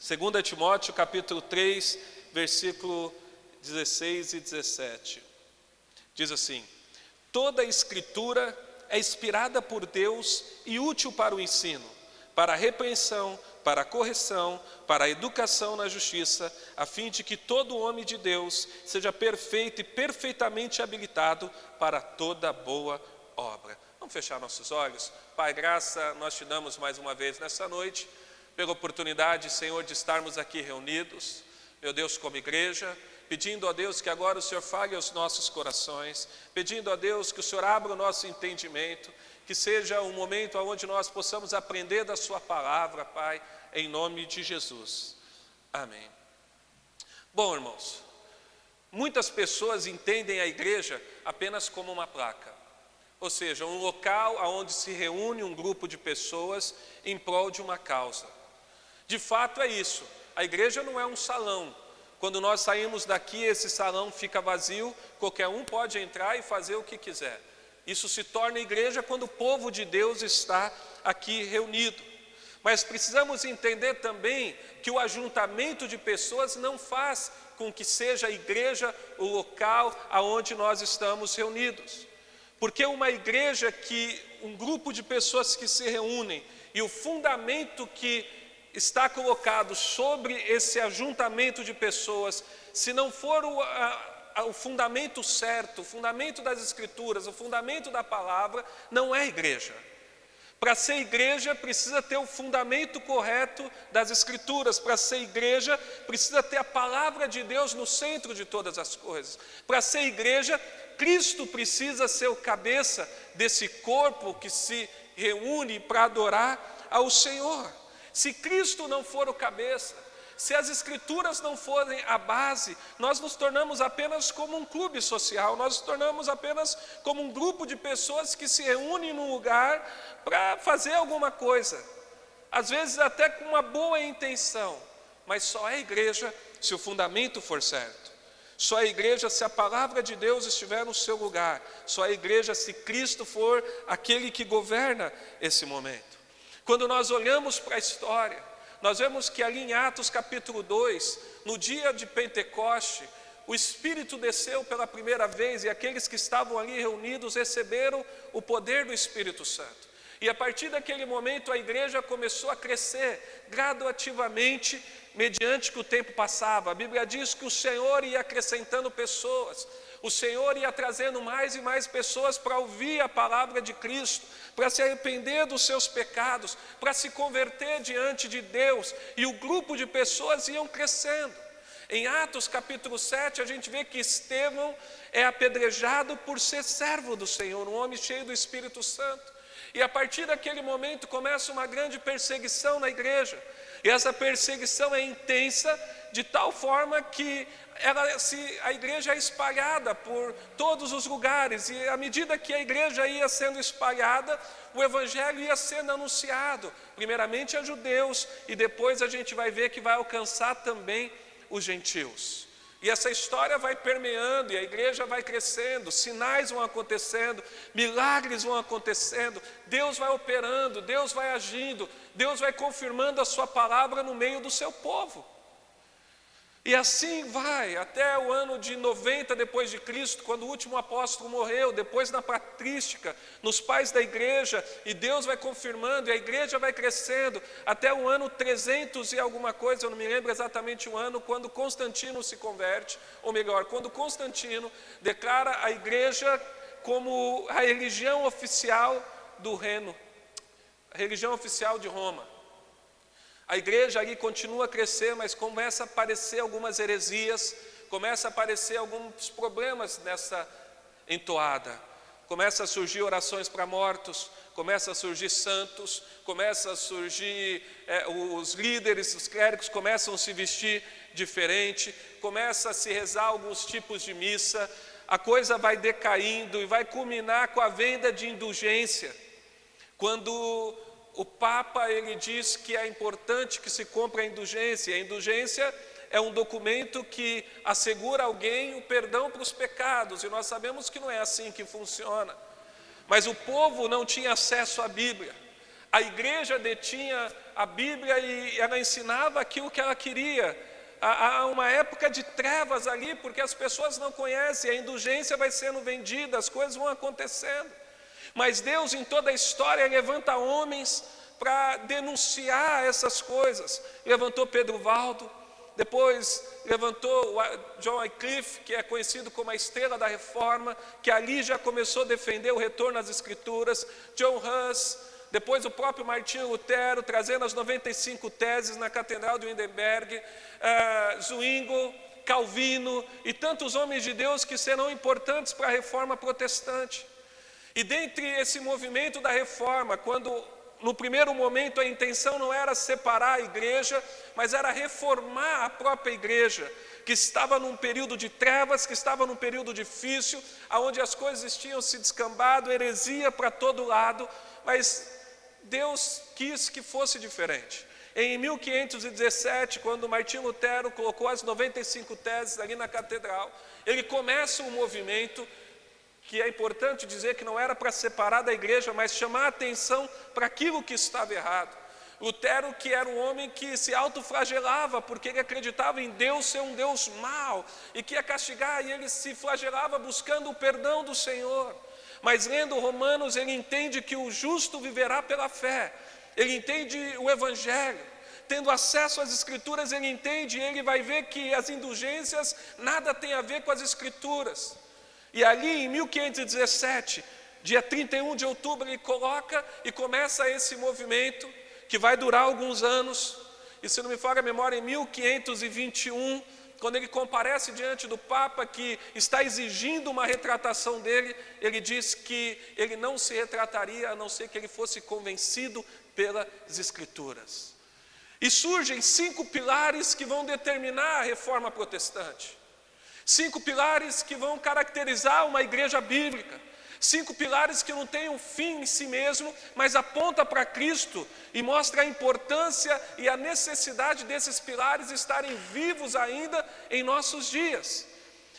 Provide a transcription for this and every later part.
2 Timóteo capítulo 3, versículo 16 e 17. Diz assim: toda a escritura é inspirada por Deus e útil para o ensino, para a repreensão, para a correção, para a educação na justiça, a fim de que todo homem de Deus seja perfeito e perfeitamente habilitado para toda boa obra. Vamos fechar nossos olhos? Pai, graça nós te damos mais uma vez nessa noite, pela oportunidade, Senhor, de estarmos aqui reunidos, meu Deus, como igreja, pedindo a Deus que agora o Senhor fale aos nossos corações, pedindo a Deus que o Senhor abra o nosso entendimento, que seja um momento onde nós possamos aprender da sua palavra, Pai, em nome de Jesus. Amém. Bom, irmãos, muitas pessoas entendem a igreja apenas como uma placa, ou seja, um local onde se reúne um grupo de pessoas em prol de uma causa. De fato é isso, a igreja não é um salão. Quando nós saímos daqui, esse salão fica vazio, qualquer um pode entrar e fazer o que quiser. Isso se torna igreja quando o povo de Deus está aqui reunido. Mas precisamos entender também que o ajuntamento de pessoas não faz com que seja a igreja o local aonde nós estamos reunidos. Porque uma igreja um grupo de pessoas que se reúnem e o fundamento que está colocado sobre esse ajuntamento de pessoas, se não for o fundamento certo, o fundamento das escrituras, o fundamento da palavra, não é igreja. Para ser igreja precisa ter o fundamento correto das escrituras. Para ser igreja precisa ter a palavra de Deus no centro de todas as coisas. Para ser igreja, Cristo precisa ser o cabeça desse corpo que se reúne para adorar ao Senhor. Se Cristo não for o cabeça, se as escrituras não forem a base, nós nos tornamos apenas como um clube social, nós nos tornamos apenas como um grupo de pessoas que se reúnem num lugar para fazer alguma coisa, às vezes até com uma boa intenção, mas só é igreja se o fundamento for certo, só é igreja se a palavra de Deus estiver no seu lugar, só é igreja se Cristo for aquele que governa esse momento. Quando nós olhamos para a história, nós vemos que ali em Atos capítulo 2, no dia de Pentecoste, o Espírito desceu pela primeira vez e aqueles que estavam ali reunidos receberam o poder do Espírito Santo. E a partir daquele momento a igreja começou a crescer gradativamente mediante que o tempo passava. A Bíblia diz que o Senhor ia acrescentando pessoas, o Senhor ia trazendo mais e mais pessoas para ouvir a palavra de Cristo, para se arrepender dos seus pecados, para se converter diante de Deus, e o grupo de pessoas iam crescendo. Em Atos capítulo 7 a gente vê que Estevão é apedrejado por ser servo do Senhor, um homem cheio do Espírito Santo. E a partir daquele momento começa uma grande perseguição na igreja. E essa perseguição é intensa de tal forma que a igreja é espalhada por todos os lugares. E à medida que a igreja ia sendo espalhada, o evangelho ia sendo anunciado, primeiramente a judeus, e depois a gente vai ver que vai alcançar também os gentios. E essa história vai permeando e a igreja vai crescendo, sinais vão acontecendo, milagres vão acontecendo, Deus vai operando, Deus vai agindo, Deus vai confirmando a sua palavra no meio do seu povo. E assim vai até o ano de 90 depois de Cristo, quando o último apóstolo morreu, depois na patrística, nos pais da igreja, e Deus vai confirmando, e a igreja vai crescendo, até o ano 300 e alguma coisa, eu não me lembro exatamente o ano, quando Constantino se converte, ou melhor, quando Constantino declara a igreja como a religião oficial do reino, a religião oficial de Roma. A igreja ali continua a crescer, mas começa a aparecer algumas heresias, começa a aparecer alguns problemas nessa entoada. Começa a surgir orações para mortos, começa a surgir santos, começa a surgir os líderes, os clérigos começam a se vestir diferente, começa a se rezar alguns tipos de missa, a coisa vai decaindo e vai culminar com a venda de indulgência. Quando o Papa ele diz que é importante que se compre a indulgência. A indulgência é um documento que assegura a alguém o perdão para os pecados, e nós sabemos que não é assim que funciona. Mas o povo não tinha acesso à Bíblia. A igreja detinha a Bíblia e ela ensinava aquilo que ela queria. Há uma época de trevas ali, porque as pessoas não conhecem, a indulgência vai sendo vendida, as coisas vão acontecendo. Mas Deus, em toda a história, levanta homens para denunciar essas coisas. Levantou Pedro Valdo, depois levantou John Wycliffe, que é conhecido como a estrela da reforma, que ali já começou a defender o retorno às Escrituras. John Hus, depois o próprio Martinho Lutero, trazendo as 95 teses na Catedral de Wittenberg, Zwingli, Calvino e tantos homens de Deus que serão importantes para a reforma protestante. E dentre esse movimento da reforma, quando no primeiro momento a intenção não era separar a igreja, mas era reformar a própria igreja, que estava num período de trevas, que estava num período difícil, onde as coisas tinham se descambado, heresia para todo lado, mas Deus quis que fosse diferente. Em 1517, quando Martinho Lutero colocou as 95 teses ali na catedral, ele começa um movimento que é importante dizer que não era para separar da igreja, mas chamar a atenção para aquilo que estava errado. Lutero, que era um homem que se autoflagelava, porque ele acreditava em Deus ser um Deus mau, e que ia castigar, e ele se flagelava buscando o perdão do Senhor. Mas lendo Romanos, ele entende que o justo viverá pela fé. Ele entende o Evangelho. Tendo acesso às Escrituras, ele entende, e ele vai ver que as indulgências nada tem a ver com as Escrituras. E ali em 1517, dia 31 de outubro, ele coloca e começa esse movimento, que vai durar alguns anos. E se não me falha a memória, em 1521, quando ele comparece diante do Papa, que está exigindo uma retratação dele, ele diz que ele não se retrataria, a não ser que ele fosse convencido pelas Escrituras. E surgem 5 pilares que vão determinar a reforma protestante. 5 pilares que vão caracterizar uma igreja bíblica. 5 pilares que não têm um fim em si mesmo, mas aponta para Cristo e mostra a importância e a necessidade desses pilares estarem vivos ainda em nossos dias.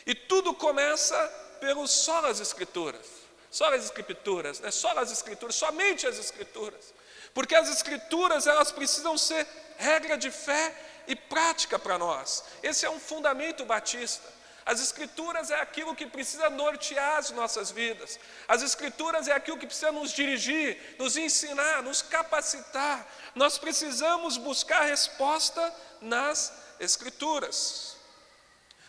E tudo começa pelas solas Escrituras. Solas Escrituras, né? Solas Escrituras, somente as Escrituras. Porque as Escrituras, elas precisam ser regra de fé e prática para nós. Esse é um fundamento batista. As Escrituras é aquilo que precisa nortear as nossas vidas. As Escrituras é aquilo que precisa nos dirigir, nos ensinar, nos capacitar. Nós precisamos buscar resposta nas Escrituras.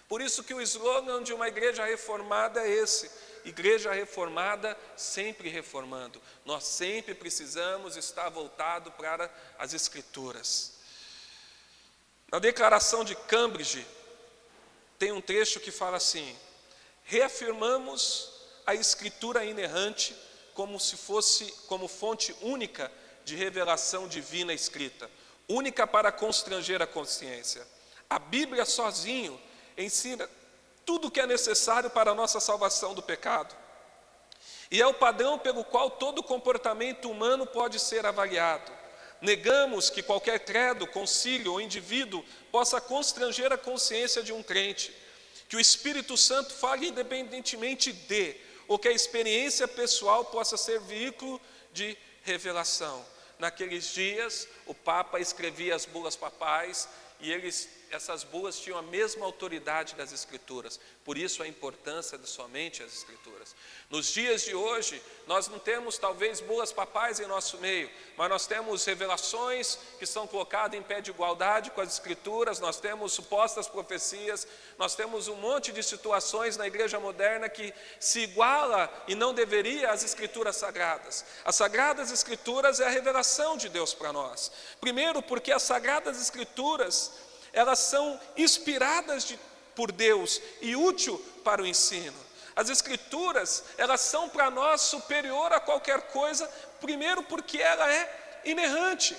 Por isso que o slogan de uma igreja reformada é esse: igreja reformada, sempre reformando. Nós sempre precisamos estar voltado para as Escrituras. Na Declaração de Cambridge, tem um trecho que fala assim: reafirmamos a Escritura inerrante como se fosse como fonte única de revelação divina escrita, única para constranger a consciência. A Bíblia sozinho ensina tudo o que é necessário para a nossa salvação do pecado. E é o padrão pelo qual todo comportamento humano pode ser avaliado. Negamos que qualquer credo, concílio ou indivíduo possa constranger a consciência de um crente, que o Espírito Santo fale independentemente de, ou que a experiência pessoal possa ser veículo de revelação. Naqueles dias, o Papa escrevia as bulas papais e essas bulas tinham a mesma autoridade das Escrituras. Por isso a importância de somente as Escrituras. Nos dias de hoje, nós não temos talvez bulas papais em nosso meio, mas nós temos revelações que são colocadas em pé de igualdade com as Escrituras, nós temos supostas profecias, nós temos um monte de situações na igreja moderna que se iguala e não deveria às Escrituras sagradas. As Sagradas Escrituras é a revelação de Deus para nós. Primeiro, porque as Sagradas Escrituras, elas são inspiradas por Deus e útil para o ensino. As Escrituras, elas são para nós superior a qualquer coisa, primeiro porque ela é inerrante.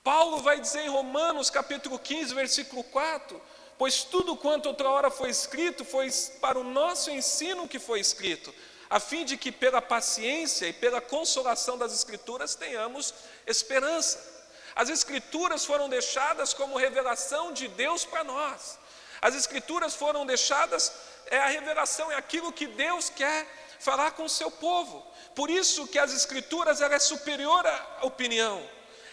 Paulo vai dizer em Romanos capítulo 15, versículo 4, pois tudo quanto outra hora foi escrito, foi para o nosso ensino que foi escrito, a fim de que pela paciência e pela consolação das Escrituras tenhamos esperança. As Escrituras foram deixadas como revelação de Deus para nós. As Escrituras foram deixadas é a revelação, é aquilo que Deus quer falar com o seu povo. Por isso que as Escrituras, ela é superior à opinião,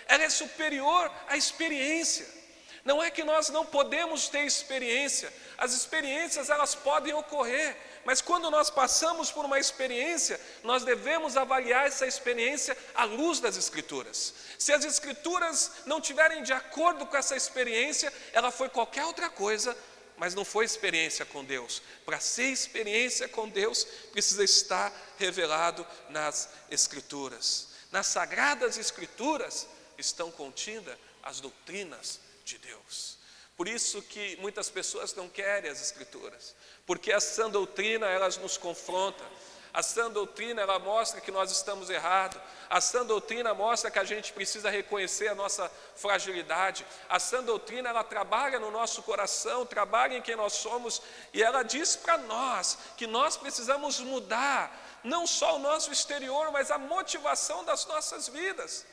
ela é superior à experiência. Não é que nós não podemos ter experiência, as experiências elas podem ocorrer, mas quando nós passamos por uma experiência, nós devemos avaliar essa experiência à luz das Escrituras. Se as Escrituras não tiverem de acordo com essa experiência, ela foi qualquer outra coisa, mas não foi experiência com Deus. Para ser experiência com Deus, precisa estar revelado nas Escrituras. Nas Sagradas Escrituras estão contidas as doutrinas de Deus. Por isso que muitas pessoas não querem as Escrituras, porque a sã doutrina, elas nos confronta. A sã doutrina, ela mostra que nós estamos errados. A sã doutrina mostra que a gente precisa reconhecer a nossa fragilidade. A sã doutrina, ela trabalha no nosso coração, trabalha em quem nós somos, e ela diz para nós que nós precisamos mudar, não só o nosso exterior, mas a motivação das nossas vidas.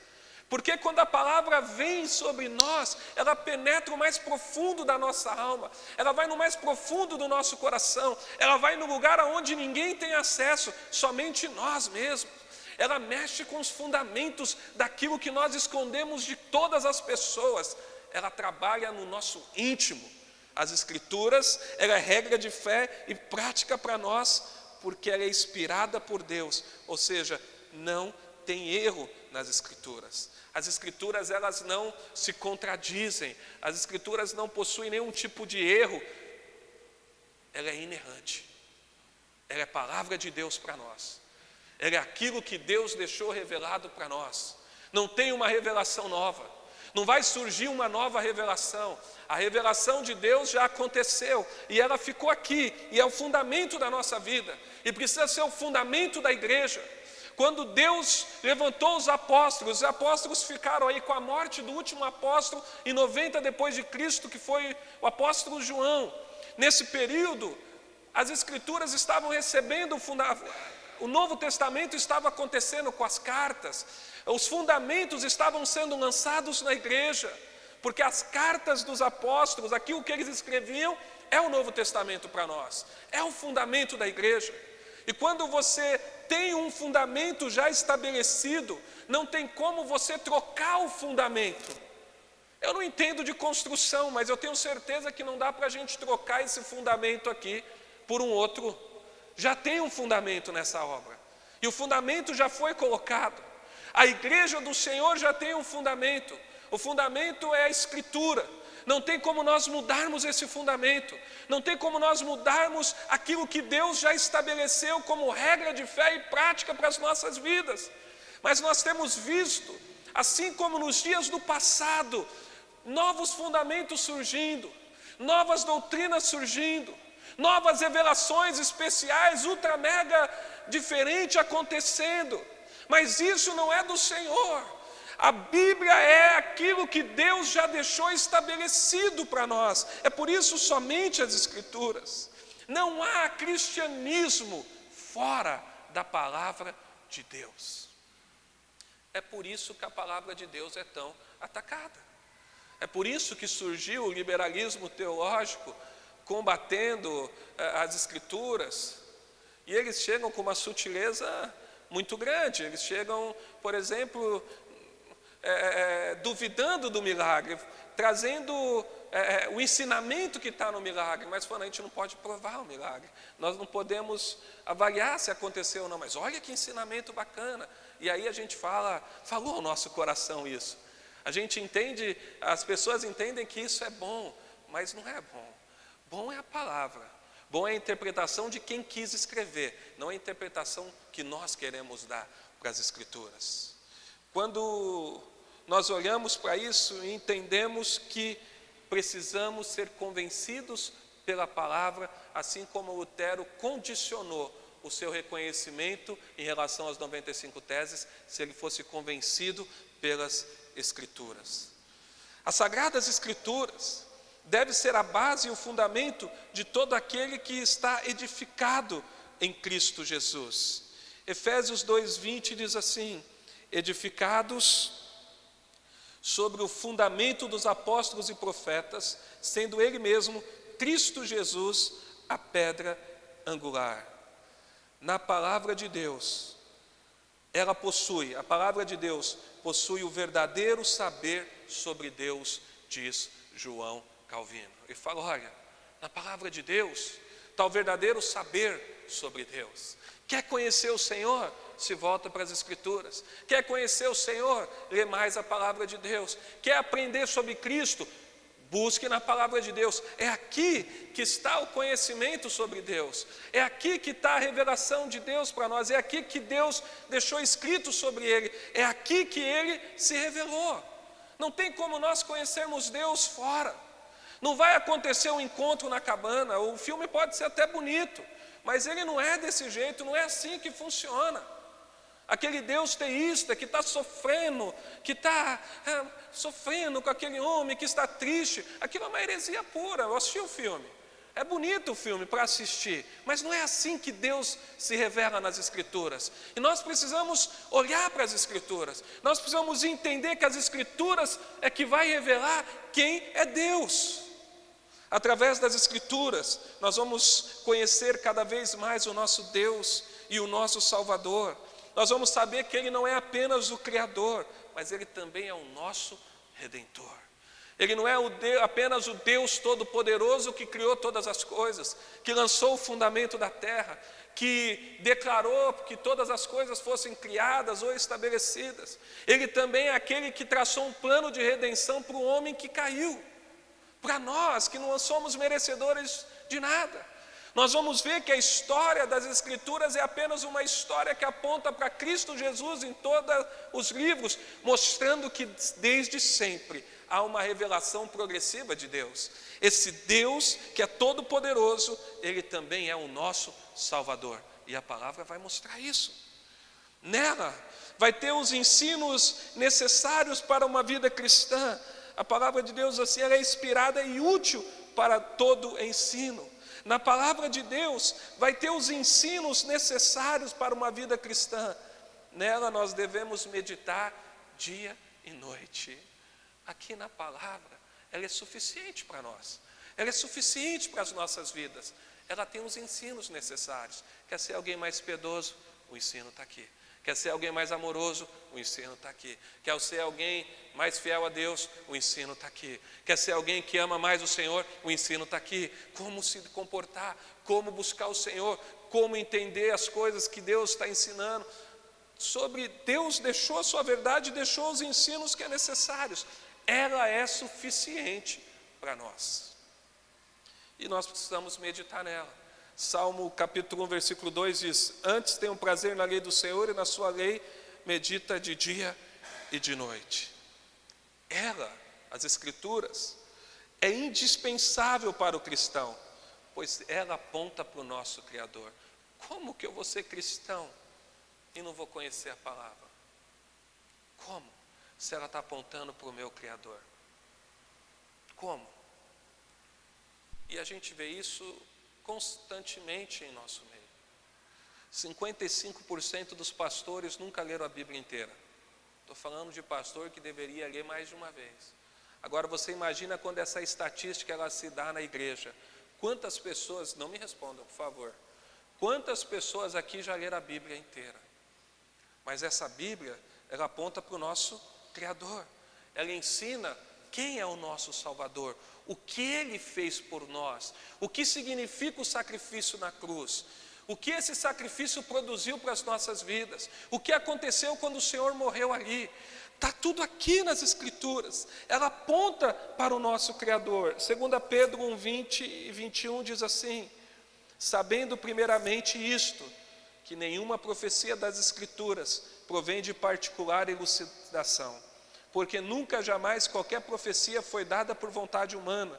Porque quando a palavra vem sobre nós, ela penetra o mais profundo da nossa alma, ela vai no mais profundo do nosso coração, ela vai no lugar aonde ninguém tem acesso, somente nós mesmos. Ela mexe com os fundamentos daquilo que nós escondemos de todas as pessoas, ela trabalha no nosso íntimo. As Escrituras, ela é regra de fé e prática para nós, porque ela é inspirada por Deus, ou seja, não tem erro nas Escrituras. As Escrituras, elas não se contradizem, as Escrituras não possuem nenhum tipo de erro, ela é inerrante, ela é palavra de Deus para nós, ela é aquilo que Deus deixou revelado para nós, não tem uma revelação nova, não vai surgir uma nova revelação, a revelação de Deus já aconteceu, e ela ficou aqui, e é o fundamento da nossa vida, e precisa ser o fundamento da igreja. Quando Deus levantou os apóstolos ficaram aí com a morte do último apóstolo em 90 depois de Cristo, que foi o apóstolo João. Nesse período, as Escrituras estavam recebendo o Novo Testamento estava acontecendo com as cartas, os fundamentos estavam sendo lançados na igreja, porque as cartas dos apóstolos, aquilo que eles escreviam, é o Novo Testamento para nós, é o fundamento da igreja. E quando você tem um fundamento já estabelecido, não tem como você trocar o fundamento. Eu não entendo de construção, mas eu tenho certeza que não dá para a gente trocar esse fundamento aqui por um outro. Já tem um fundamento nessa obra, e o fundamento já foi colocado. A igreja do Senhor já tem um fundamento, o fundamento é a Escritura. Não tem como nós mudarmos esse fundamento, não tem como nós mudarmos aquilo que Deus já estabeleceu como regra de fé e prática para as nossas vidas. Mas nós temos visto, assim como nos dias do passado, novos fundamentos surgindo, novas doutrinas surgindo, novas revelações especiais, ultra mega diferentes acontecendo, mas isso não é do Senhor. A Bíblia é aquilo que Deus já deixou estabelecido para nós. É por isso somente as Escrituras. Não há cristianismo fora da palavra de Deus. É por isso que a palavra de Deus é tão atacada. É por isso que surgiu o liberalismo teológico, combatendo as Escrituras. E eles chegam com uma sutileza muito grande. Eles chegam, por exemplo, duvidando do milagre, trazendo o ensinamento que está no milagre, mas falando, a gente não pode provar o milagre, nós não podemos avaliar se aconteceu ou não, mas olha que ensinamento bacana. E aí a gente falou ao nosso coração isso. A gente entende, as pessoas entendem que isso é bom, mas não é bom. Bom é a palavra, bom é a interpretação de quem quis escrever, não a interpretação que nós queremos dar para as Escrituras. Quando nós olhamos para isso e entendemos que precisamos ser convencidos pela palavra, assim como Lutero condicionou o seu reconhecimento em relação às 95 teses, se ele fosse convencido pelas Escrituras. As Sagradas Escrituras devem ser a base e o fundamento de todo aquele que está edificado em Cristo Jesus. Efésios 2:20 diz assim: edificados sobre o fundamento dos apóstolos e profetas, sendo ele mesmo, Cristo Jesus, a pedra angular. Na palavra de Deus, a palavra de Deus possui o verdadeiro saber sobre Deus, diz João Calvino. Ele fala, olha, na palavra de Deus está o verdadeiro saber sobre Deus. Quer conhecer o Senhor? Se volta para as Escrituras. Quer conhecer o Senhor? Lê mais a palavra de Deus. Quer aprender sobre Cristo? Busque na palavra de Deus. É aqui que está o conhecimento sobre Deus. É aqui que está a revelação de Deus para nós. É aqui que Deus deixou escrito sobre Ele. É aqui que Ele se revelou. Não tem como nós conhecermos Deus fora. Não vai acontecer um encontro na cabana. O filme pode ser até bonito, mas ele não é desse jeito, não é assim que funciona. Aquele Deus teísta que está sofrendo, sofrendo com aquele homem que está triste, aquilo é uma heresia pura. Eu assisti o filme, é bonito o filme para assistir, mas não é assim que Deus se revela nas Escrituras. E nós precisamos olhar para as Escrituras, nós precisamos entender que as Escrituras é que vai revelar quem é Deus. Através das Escrituras, nós vamos conhecer cada vez mais o nosso Deus e o nosso Salvador. Nós vamos saber que Ele não é apenas o Criador, mas Ele também é o nosso Redentor. Ele não é apenas o Deus Todo-Poderoso que criou todas as coisas, que lançou o fundamento da terra, que declarou que todas as coisas fossem criadas ou estabelecidas. Ele também é aquele que traçou um plano de redenção para o homem que caiu. Para nós que não somos merecedores de nada. Nós vamos ver que a história das Escrituras é apenas uma história que aponta para Cristo Jesus em todos os livros, mostrando que desde sempre há uma revelação progressiva de Deus. Esse Deus que é todo poderoso, Ele também é o nosso Salvador. E a palavra vai mostrar isso. Nela vai ter os ensinos necessários para uma vida cristã. A palavra de Deus assim, ela é inspirada e útil para todo ensino. Na palavra de Deus vai ter os ensinos necessários para uma vida cristã. Nela nós devemos meditar dia e noite. Aqui na palavra, ela é suficiente para nós. Ela é suficiente para as nossas vidas. Ela tem os ensinos necessários. Quer ser alguém mais piedoso? O ensino está aqui. Quer ser alguém mais amoroso? O ensino está aqui. Quer ser alguém mais fiel a Deus? O ensino está aqui. Quer ser alguém que ama mais o Senhor? O ensino está aqui. Como se comportar, como buscar o Senhor, como entender as coisas que Deus está ensinando. Sobre Deus deixou a sua verdade, deixou os ensinos que é necessários. Ela é suficiente para nós. E nós precisamos meditar nela. Salmo capítulo 1, versículo 2 diz: antes tenho prazer na lei do Senhor e na sua lei medita de dia e de noite. Ela, as Escrituras, é indispensável para o cristão, pois ela aponta para o nosso Criador. Como que eu vou ser cristão e não vou conhecer a palavra? Como? Se ela está apontando para o meu Criador. Como? E a gente vê isso constantemente em nosso meio. 55% dos pastores nunca leram a Bíblia inteira. Estou falando de pastor que deveria ler mais de uma vez. Agora você imagina quando essa estatística ela se dá na igreja. Quantas pessoas, não me respondam por favor, quantas pessoas aqui já leram a Bíblia inteira? Mas essa Bíblia, ela aponta para o nosso Criador. Ela ensina quem é o nosso Salvador, o que Ele fez por nós, o que significa o sacrifício na cruz, o que esse sacrifício produziu para as nossas vidas, o que aconteceu quando o Senhor morreu ali. Está tudo aqui nas Escrituras, ela aponta para o nosso Criador. 2 Pedro 1, 20 e 21 diz assim: sabendo primeiramente isto, que nenhuma profecia das Escrituras provém de particular elucidação, porque nunca jamais qualquer profecia foi dada por vontade humana.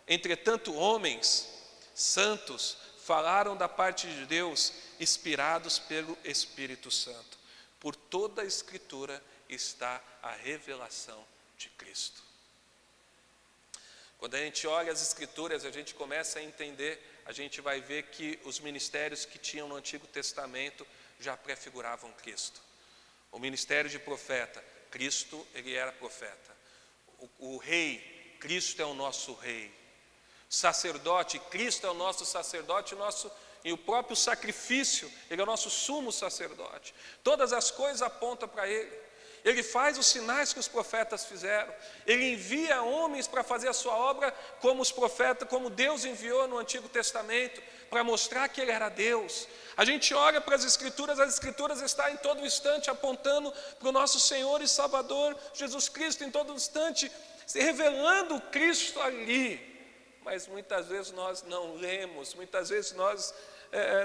Entretanto, homens santos falaram da parte de Deus, inspirados pelo Espírito Santo. Por toda a Escritura está a revelação de Cristo. Quando a gente olha as Escrituras, a gente começa a entender, a gente vai ver que os ministérios que tinham no Antigo Testamento já prefiguravam Cristo. O ministério de profeta, Cristo, ele era profeta. O rei, Cristo é o nosso rei. Sacerdote, Cristo é o nosso sacerdote E o próprio sacrifício, Ele é o nosso sumo sacerdote. Todas as coisas apontam para Ele. Ele faz os sinais que os profetas fizeram. Ele envia homens para fazer a sua obra como os profetas, como Deus enviou no Antigo Testamento, para mostrar que Ele era Deus. A gente olha para as Escrituras estão em todo instante apontando para o nosso Senhor e Salvador, Jesus Cristo, em todo instante, se revelando Cristo ali. Mas muitas vezes nós não lemos, muitas vezes nós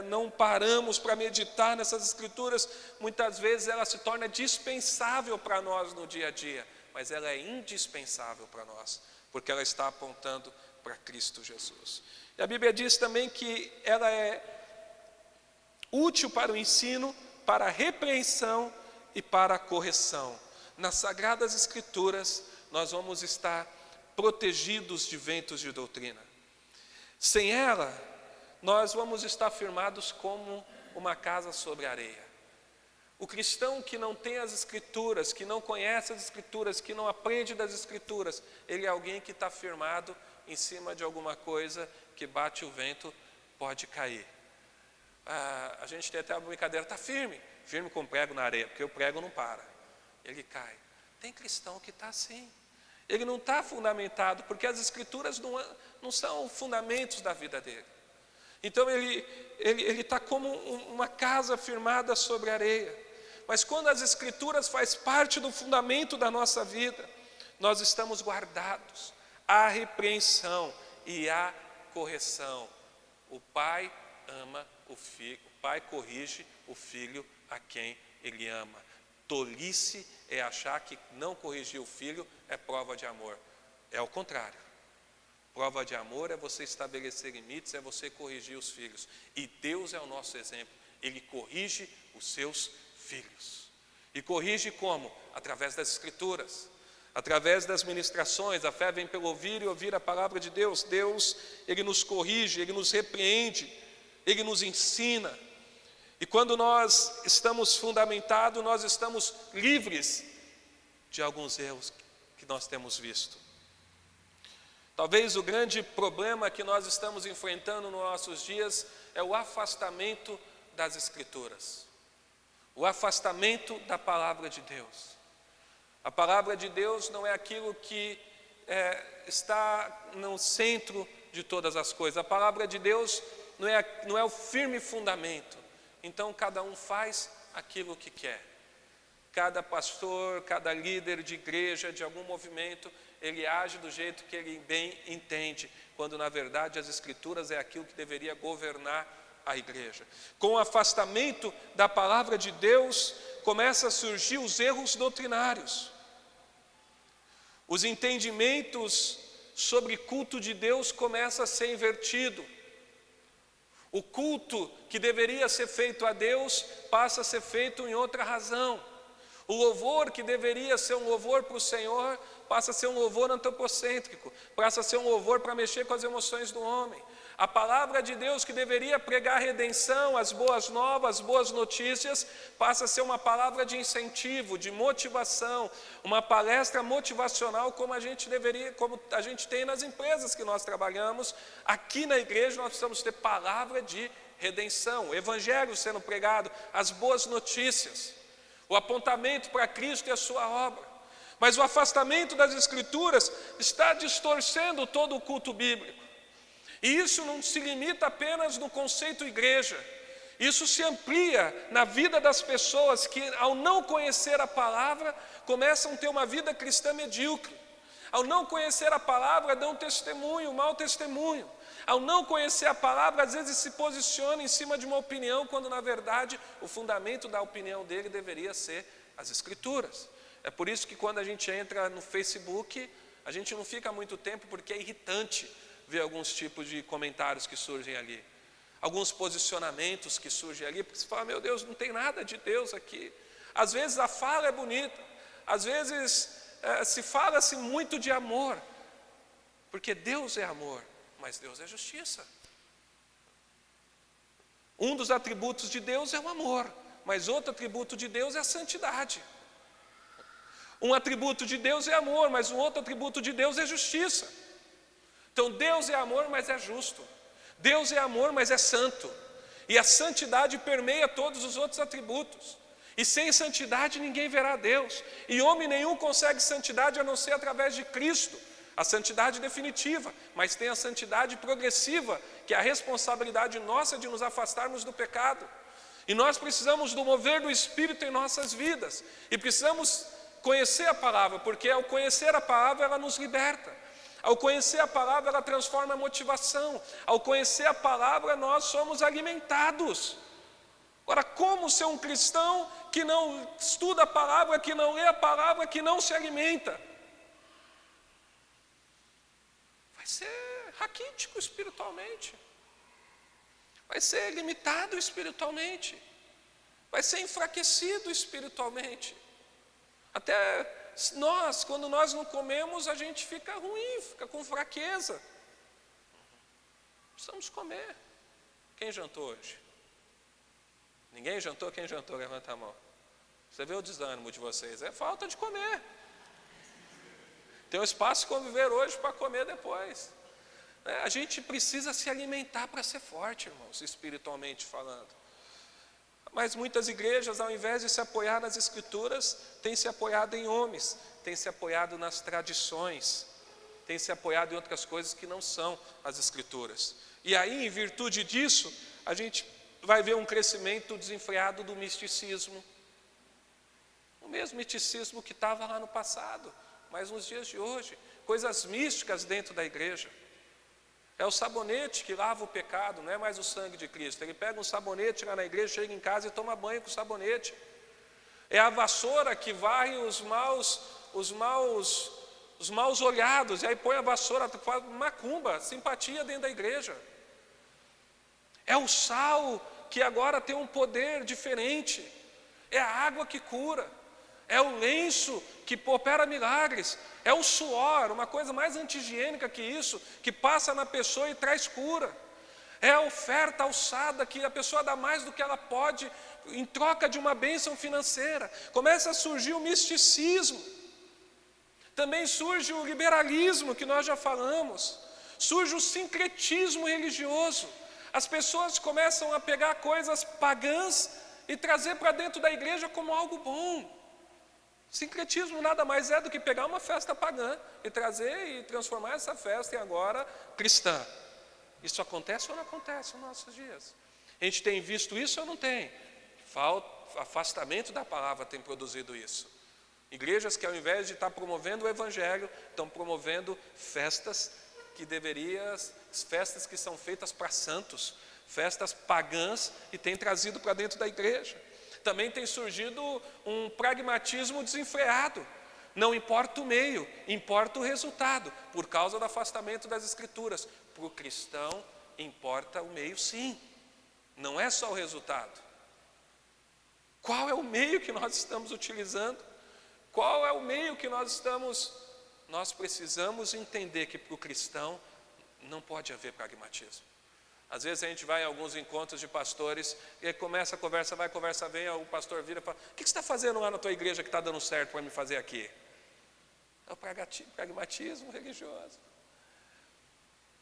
não paramos para meditar nessas Escrituras. Muitas vezes ela se torna dispensável para nós no dia a dia, mas ela é indispensável para nós, porque ela está apontando para Cristo Jesus. E a Bíblia diz também que ela é útil para o ensino, para a repreensão e para a correção. Nas Sagradas Escrituras nós vamos estar protegidos de ventos de doutrina. Sem ela, nós vamos estar firmados como uma casa sobre areia. O cristão que não tem as Escrituras, que não conhece as Escrituras, que não aprende das Escrituras, ele é alguém que está firmado em cima de alguma coisa que bate o vento, pode cair. A gente tem até uma brincadeira, está firme com prego na areia, porque o prego não para, ele cai. Tem cristão que está assim. Ele não está fundamentado, porque as Escrituras não são fundamentos da vida dele. Então ele está como uma casa firmada sobre areia. Mas quando as Escrituras faz parte do fundamento da nossa vida, nós estamos guardados à repreensão e à correção. O pai ama o filho, o pai corrige o filho a quem ele ama. Tolice é achar que não corrigir o filho é prova de amor. É o contrário. Prova de amor é você estabelecer limites, é você corrigir os filhos. E Deus é o nosso exemplo. Ele corrige os seus filhos. E corrige como? Através das Escrituras, através das ministrações. A fé vem pelo ouvir e ouvir a palavra de Deus. Deus, Ele nos corrige, Ele nos repreende, Ele nos ensina. E quando nós estamos fundamentados, nós estamos livres de alguns erros que nós temos visto. Talvez o grande problema que nós estamos enfrentando nos nossos dias é o afastamento das Escrituras, o afastamento da palavra de Deus. A palavra de Deus não é aquilo que está no centro de todas as coisas. A palavra de Deus não é o firme fundamento. Então cada um faz aquilo que quer. Cada pastor, cada líder de igreja, de algum movimento, ele age do jeito que ele bem entende, quando na verdade as Escrituras é aquilo que deveria governar a igreja. Com o afastamento da palavra de Deus, começa a surgir os erros doutrinários. Os entendimentos sobre culto de Deus começam a ser invertido. O culto que deveria ser feito a Deus passa a ser feito em outra razão. O louvor que deveria ser um louvor para o Senhor passa a ser um louvor antropocêntrico, passa a ser um louvor para mexer com as emoções do homem. A palavra de Deus que deveria pregar a redenção, as boas novas, as boas notícias, passa a ser uma palavra de incentivo, de motivação, uma palestra motivacional como a gente tem nas empresas que nós trabalhamos. Aqui na igreja nós precisamos ter palavra de redenção, o evangelho sendo pregado, as boas notícias, o apontamento para Cristo e a sua obra. Mas o afastamento das Escrituras está distorcendo todo o culto bíblico. E isso não se limita apenas no conceito igreja. Isso se amplia na vida das pessoas que, ao não conhecer a palavra, começam a ter uma vida cristã medíocre. Ao não conhecer a palavra, dão testemunho, mau testemunho. Ao não conhecer a palavra, às vezes se posiciona em cima de uma opinião, quando na verdade o fundamento da opinião dele deveria ser as Escrituras. É por isso que quando a gente entra no Facebook, a gente não fica muito tempo, porque é irritante ver alguns tipos de comentários que surgem ali, alguns posicionamentos que surgem ali, porque você fala, meu Deus, não tem nada de Deus aqui. Às vezes a fala é bonita, às vezes se fala-se muito de amor, porque Deus é amor, mas Deus é justiça. Um dos atributos de Deus é o amor, mas outro atributo de Deus é a santidade. Um atributo de Deus é amor, mas um outro atributo de Deus é justiça. Então Deus é amor, mas é justo. Deus é amor, mas é santo. E a santidade permeia todos os outros atributos. E sem santidade ninguém verá Deus. E homem nenhum consegue santidade a não ser através de Cristo. A santidade definitiva, mas tem a santidade progressiva, que é a responsabilidade nossa de nos afastarmos do pecado. E nós precisamos do mover do Espírito em nossas vidas. E precisamos conhecer a palavra, porque ao conhecer a palavra ela nos liberta. Ao conhecer a palavra ela transforma a motivação. Ao conhecer a palavra nós somos alimentados. Agora, como ser um cristão que não estuda a palavra, que não lê a palavra, que não se alimenta? Vai ser raquítico espiritualmente. Vai ser limitado espiritualmente. Vai ser enfraquecido espiritualmente. Até nós, quando nós não comemos, a gente fica ruim, fica com fraqueza. Precisamos comer. Quem jantou hoje? Ninguém jantou? Quem jantou? Levanta a mão. Você vê o desânimo de vocês. É falta de comer. Tem um espaço de conviver hoje para comer depois. A gente precisa se alimentar para ser forte, irmãos, espiritualmente falando. Mas muitas igrejas, ao invés de se apoiar nas Escrituras, têm se apoiado em homens, têm se apoiado nas tradições, têm se apoiado em outras coisas que não são as Escrituras. E aí, em virtude disso, a gente vai ver um crescimento desenfreado do misticismo. O mesmo misticismo que estava lá no passado, mas nos dias de hoje, coisas místicas dentro da igreja. É o sabonete que lava o pecado, não é mais o sangue de Cristo. Ele pega um sabonete lá na igreja, chega em casa e toma banho com o sabonete. É a vassoura que varre os maus olhados, e aí põe a vassoura, faz macumba, simpatia dentro da igreja. É o sal que agora tem um poder diferente. É a água que cura. É o lenço que opera milagres. É o suor, uma coisa mais anti-higiênica que isso, que passa na pessoa e traz cura. É a oferta alçada, que a pessoa dá mais do que ela pode em troca de uma bênção financeira. Começa a surgir o misticismo. Também surge o liberalismo, que nós já falamos. Surge o sincretismo religioso. As pessoas começam a pegar coisas pagãs e trazer para dentro da igreja como algo bom. Sincretismo nada mais é do que pegar uma festa pagã e trazer e transformar essa festa em agora cristã. Isso acontece ou não acontece nos nossos dias? A gente tem visto isso ou não tem? Afastamento da palavra tem produzido isso. Igrejas que ao invés de estar promovendo o evangelho, estão promovendo festas festas que são feitas para santos, festas pagãs, e tem trazido para dentro da igreja. Também tem surgido um pragmatismo desenfreado. Não importa o meio, importa o resultado, por causa do afastamento das Escrituras. Para o cristão, importa o meio sim, não é só o resultado. Qual é o meio que nós estamos utilizando? Qual é o meio que nós estamos... Nós precisamos entender que para o cristão não pode haver pragmatismo. Às vezes a gente vai em alguns encontros de pastores e aí começa a conversa, vai, conversa, vem, o pastor vira e fala: o que você está fazendo lá na tua igreja que está dando certo para me fazer aqui? É o pragmatismo religioso.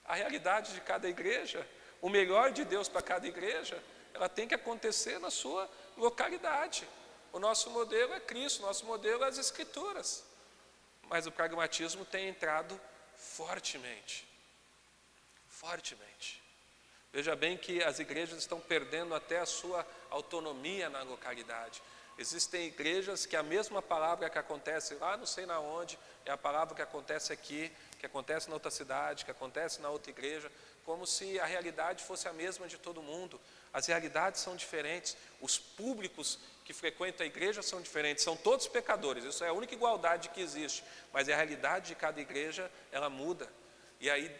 A realidade de cada igreja, o melhor de Deus para cada igreja, ela tem que acontecer na sua localidade. O nosso modelo é Cristo, o nosso modelo é as Escrituras. Mas o pragmatismo tem entrado fortemente. Fortemente. Veja bem que as igrejas estão perdendo até a sua autonomia na localidade. Existem igrejas que a mesma palavra que acontece lá não sei na onde, é a palavra que acontece aqui, que acontece na outra cidade, que acontece na outra igreja, como se a realidade fosse a mesma de todo mundo. As realidades são diferentes, os públicos que frequentam a igreja são diferentes, são todos pecadores, isso é a única igualdade que existe, mas a realidade de cada igreja, ela muda. E aí,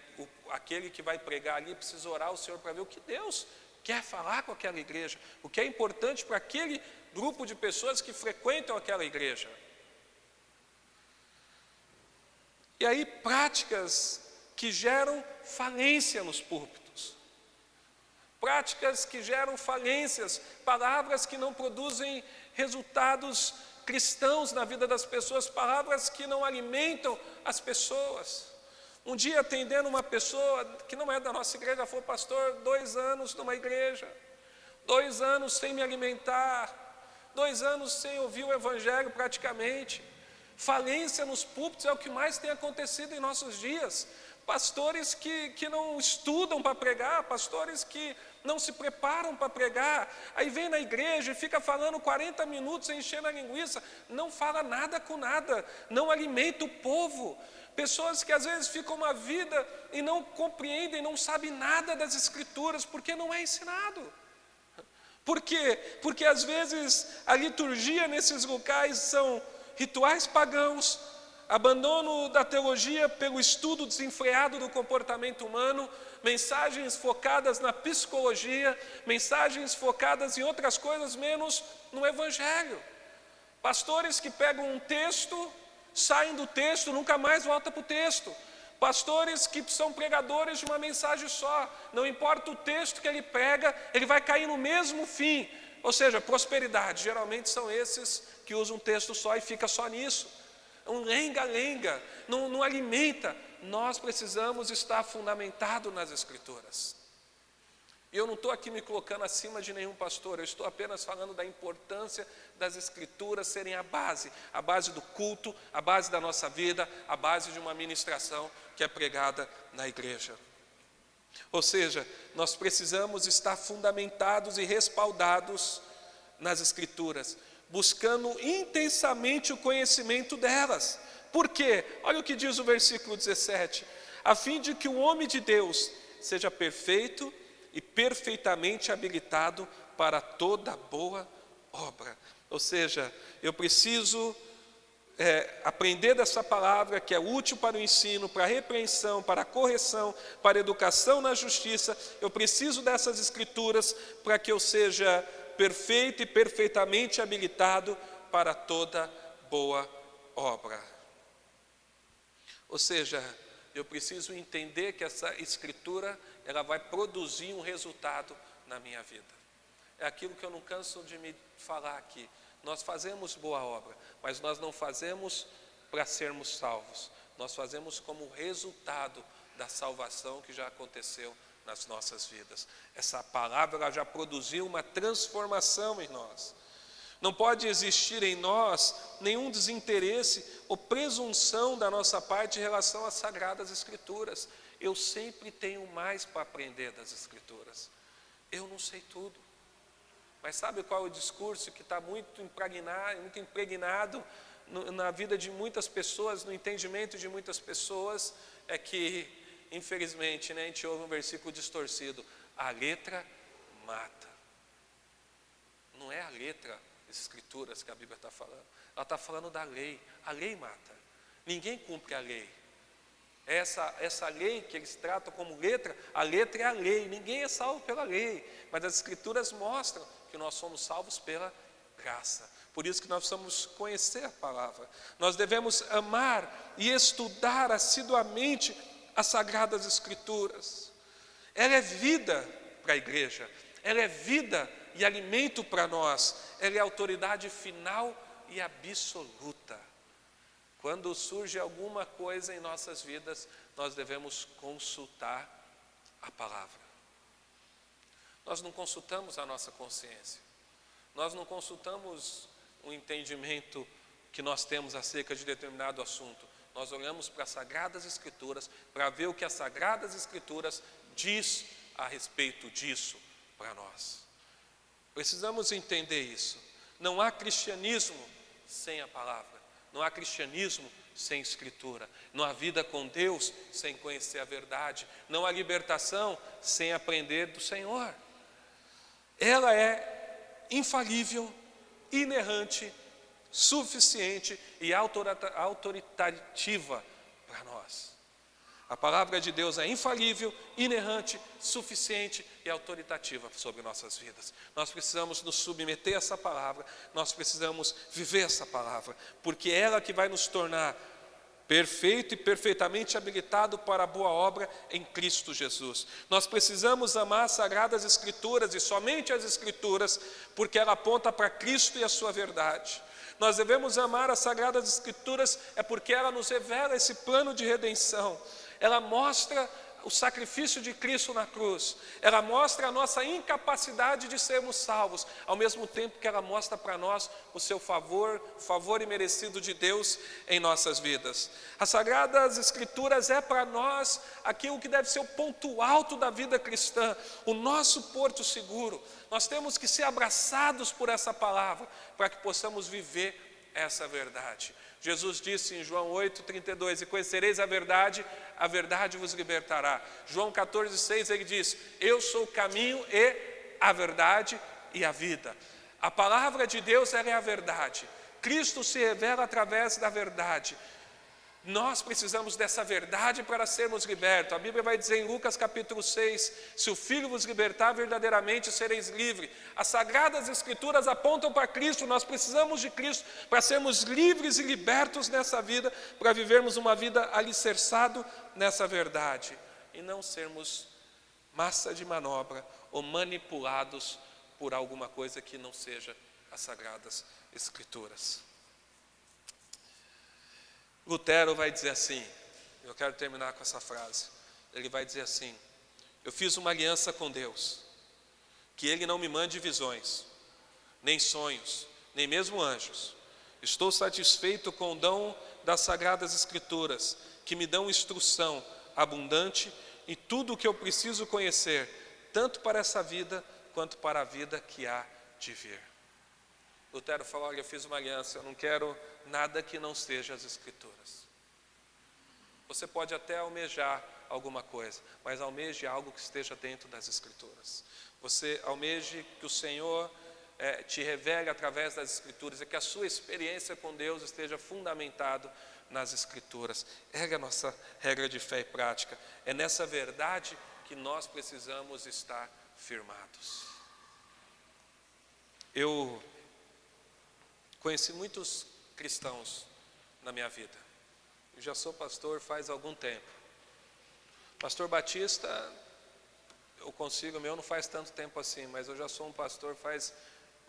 aquele que vai pregar ali precisa orar ao Senhor para ver o que Deus quer falar com aquela igreja, o que é importante para aquele grupo de pessoas que frequentam aquela igreja. E aí, práticas que geram falência nos púlpitos, práticas que geram falências, palavras que não produzem resultados cristãos na vida das pessoas, palavras que não alimentam as pessoas. Um dia, atendendo uma pessoa que não é da nossa igreja, foi pastor 2 anos numa igreja, 2 anos sem me alimentar, 2 anos sem ouvir o Evangelho praticamente. Falência nos púlpitos é o que mais tem acontecido em nossos dias. Pastores que não estudam para pregar, pastores que não se preparam para pregar, aí vem na igreja e fica falando 40 minutos, enchendo a linguiça, não fala nada com nada, não alimenta o povo. Pessoas que às vezes ficam uma vida e não compreendem, não sabem nada das Escrituras, porque não é ensinado. Por quê? Porque às vezes a liturgia nesses locais são rituais pagãos, abandono da teologia pelo estudo desenfreado do comportamento humano, mensagens focadas na psicologia, mensagens focadas em outras coisas menos no Evangelho. Pastores que pegam um texto, saem do texto, nunca mais voltam para o texto. Pastores que são pregadores de uma mensagem só, não importa o texto que ele prega, ele vai cair no mesmo fim, ou seja, prosperidade. Geralmente são esses que usam um texto só e fica só nisso. Um lenga-lenga, não alimenta. Nós precisamos estar fundamentado nas Escrituras. E eu não estou aqui me colocando acima de nenhum pastor, eu estou apenas falando da importância das Escrituras serem a base do culto, a base da nossa vida, a base de uma ministração que é pregada na igreja. Ou seja, nós precisamos estar fundamentados e respaldados nas Escrituras, buscando intensamente o conhecimento delas. Por quê? Olha o que diz o versículo 17: a fim de que o homem de Deus seja perfeito e perfeitamente habilitado para toda boa obra. Ou seja, eu preciso aprender dessa palavra que é útil para o ensino, para a repreensão, para a correção, para a educação na justiça. Eu preciso dessas Escrituras para que eu seja perfeito e perfeitamente habilitado para toda boa obra. Ou seja, eu preciso entender que essa Escritura, ela vai produzir um resultado na minha vida. É aquilo que eu não canso de me falar aqui. Nós fazemos boa obra, mas nós não fazemos para sermos salvos. Nós fazemos como resultado da salvação que já aconteceu nas nossas vidas. Essa palavra ela já produziu uma transformação em nós. Não pode existir em nós nenhum desinteresse ou presunção da nossa parte em relação às Sagradas Escrituras. Eu sempre tenho mais para aprender das Escrituras. Eu não sei tudo. Mas sabe qual é o discurso que está muito impregnado na vida de muitas pessoas, no entendimento de muitas pessoas? É que, infelizmente, a gente ouve um versículo distorcido: a letra mata. Não é a letra das Escrituras que a Bíblia está falando. Ela está falando da lei. A lei mata. Ninguém cumpre a lei. Essa lei que eles tratam como letra, a letra é a lei. Ninguém é salvo pela lei. Mas as Escrituras mostram que nós somos salvos pela graça. Por isso que nós precisamos conhecer a palavra. Nós devemos amar e estudar assiduamente as Sagradas Escrituras. Ela é vida para a igreja. Ela é vida e alimento para nós. Ela é autoridade final e absoluta. Quando surge alguma coisa em nossas vidas, nós devemos consultar a palavra. Nós não consultamos a nossa consciência. Nós não consultamos o entendimento que nós temos acerca de determinado assunto. Nós olhamos para as Sagradas Escrituras para ver o que as Sagradas Escrituras diz a respeito disso para nós. Precisamos entender isso. Não há cristianismo sem a palavra. Não há cristianismo sem Escritura. Não há vida com Deus sem conhecer a verdade. Não há libertação sem aprender do Senhor. Ela é infalível, inerrante, suficiente e autoritativa para nós. A palavra de Deus é infalível, inerrante, suficiente e autoritativa sobre nossas vidas. Nós precisamos nos submeter a essa palavra, nós precisamos viver essa palavra, porque é ela que vai nos tornar perfeito e perfeitamente habilitado para a boa obra em Cristo Jesus. Nós precisamos amar as Sagradas Escrituras e somente as Escrituras, porque ela aponta para Cristo e a sua verdade. Nós devemos amar as Sagradas Escrituras porque ela nos revela esse plano de redenção. Ela mostra o sacrifício de Cristo na cruz, ela mostra a nossa incapacidade de sermos salvos, ao mesmo tempo que ela mostra para nós o seu favor, o favor imerecido de Deus em nossas vidas. As Sagradas Escrituras é para nós aquilo que deve ser o ponto alto da vida cristã, o nosso porto seguro. Nós temos que ser abraçados por essa palavra, para que possamos viver essa verdade. Jesus disse em João 8,32, e conhecereis a verdade vos libertará. João 14,6 ele diz, eu sou o caminho e a verdade e a vida. A palavra de Deus ela é a verdade. Cristo se revela através da verdade. Nós precisamos dessa verdade para sermos libertos. A Bíblia vai dizer em Lucas capítulo 6, se o Filho vos libertar, verdadeiramente sereis livres. As Sagradas Escrituras apontam para Cristo, nós precisamos de Cristo para sermos livres e libertos nessa vida, para vivermos uma vida alicerçado nessa verdade, e não sermos massa de manobra ou manipulados por alguma coisa que não seja as Sagradas Escrituras. Lutero vai dizer assim, eu quero terminar com essa frase, ele vai dizer assim, eu fiz uma aliança com Deus, que Ele não me mande visões, nem sonhos, nem mesmo anjos. Estou satisfeito com o dom das Sagradas Escrituras, que me dão instrução abundante em tudo o que eu preciso conhecer, tanto para essa vida, quanto para a vida que há de vir. Lutero falou, olha, eu fiz uma aliança, eu não quero nada que não seja as Escrituras. Você pode até almejar alguma coisa, mas almeje algo que esteja dentro das Escrituras. Você almeje que o Senhor te revele através das Escrituras, e que a sua experiência com Deus esteja fundamentado nas Escrituras. Essa é a nossa regra de fé e prática. É nessa verdade que nós precisamos estar firmados. Eu conheci muitos cristãos na minha vida. Eu já sou pastor faz algum tempo. Pastor Batista, eu consigo, o meu não faz tanto tempo assim, mas eu já sou um pastor faz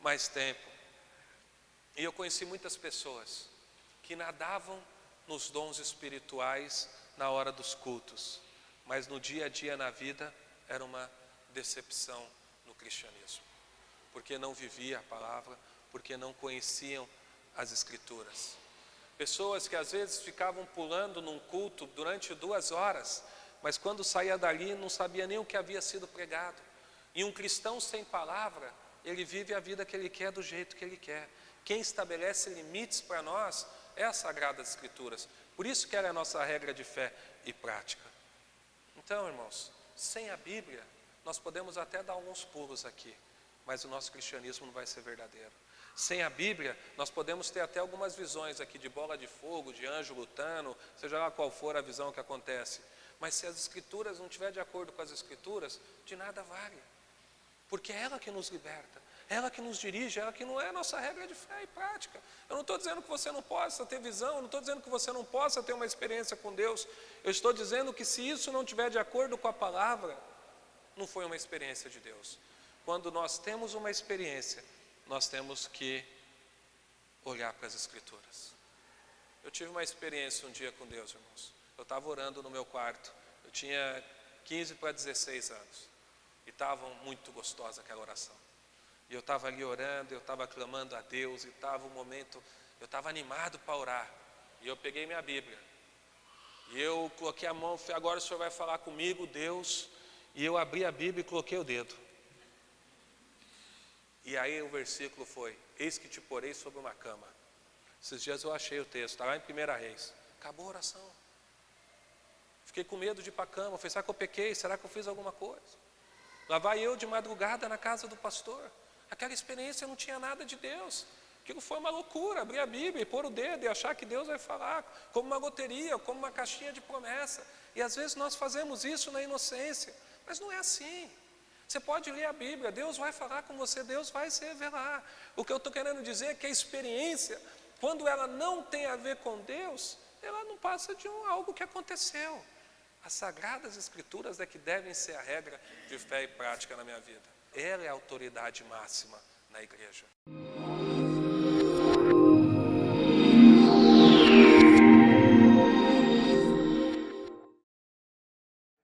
mais tempo. E eu conheci muitas pessoas que nadavam nos dons espirituais na hora dos cultos, mas no dia a dia na vida era uma decepção no cristianismo, porque não vivia a palavra, porque não conheciam as Escrituras. Pessoas que às vezes ficavam pulando num culto durante 2 horas, mas quando saía dali não sabia nem o que havia sido pregado. E um cristão sem palavra, ele vive a vida que ele quer do jeito que ele quer. Quem estabelece limites para nós é as Sagradas Escrituras. Por isso que ela é a nossa regra de fé e prática. Então, irmãos, sem a Bíblia, nós podemos até dar alguns pulos aqui, mas o nosso cristianismo não vai ser verdadeiro. Sem a Bíblia, nós podemos ter até algumas visões aqui de bola de fogo, de anjo lutando, seja lá qual for a visão que acontece. Mas se as Escrituras não estiverem de acordo com as Escrituras, de nada vale. Porque é ela que nos liberta, ela que nos dirige, ela que não é a nossa regra de fé e prática. Eu não estou dizendo que você não possa ter visão, eu não estou dizendo que você não possa ter uma experiência com Deus. Eu estou dizendo que se isso não estiver de acordo com a palavra, não foi uma experiência de Deus. Quando nós temos uma experiência, nós temos que olhar para as Escrituras. Eu tive uma experiência um dia com Deus, irmãos. Eu estava orando no meu quarto, eu tinha 15 para 16 anos, e estava muito gostosa aquela oração. E eu estava ali orando, eu estava clamando a Deus, e estava um momento, eu estava animado para orar, e eu peguei minha Bíblia, e eu coloquei a mão, falei, agora o Senhor vai falar comigo, Deus, e eu abri a Bíblia e coloquei o dedo. E aí o versículo foi, eis que te porei sobre uma cama. Esses dias eu achei o texto, está lá em 1 Reis. Acabou a oração. Fiquei com medo de ir para a cama, falei, será que eu pequei? Será que eu fiz alguma coisa? Lá vai eu de madrugada na casa do pastor. Aquela experiência não tinha nada de Deus. Aquilo foi uma loucura, abrir a Bíblia e pôr o dedo e achar que Deus vai falar, como uma loteria, como uma caixinha de promessa. E às vezes nós fazemos isso na inocência, mas não é assim. Você pode ler a Bíblia, Deus vai falar com você, Deus vai se revelar. O que eu estou querendo dizer é que a experiência, quando ela não tem a ver com Deus, ela não passa de algo que aconteceu. As Sagradas Escrituras é que devem ser a regra de fé e prática na minha vida. Ela é a autoridade máxima na igreja.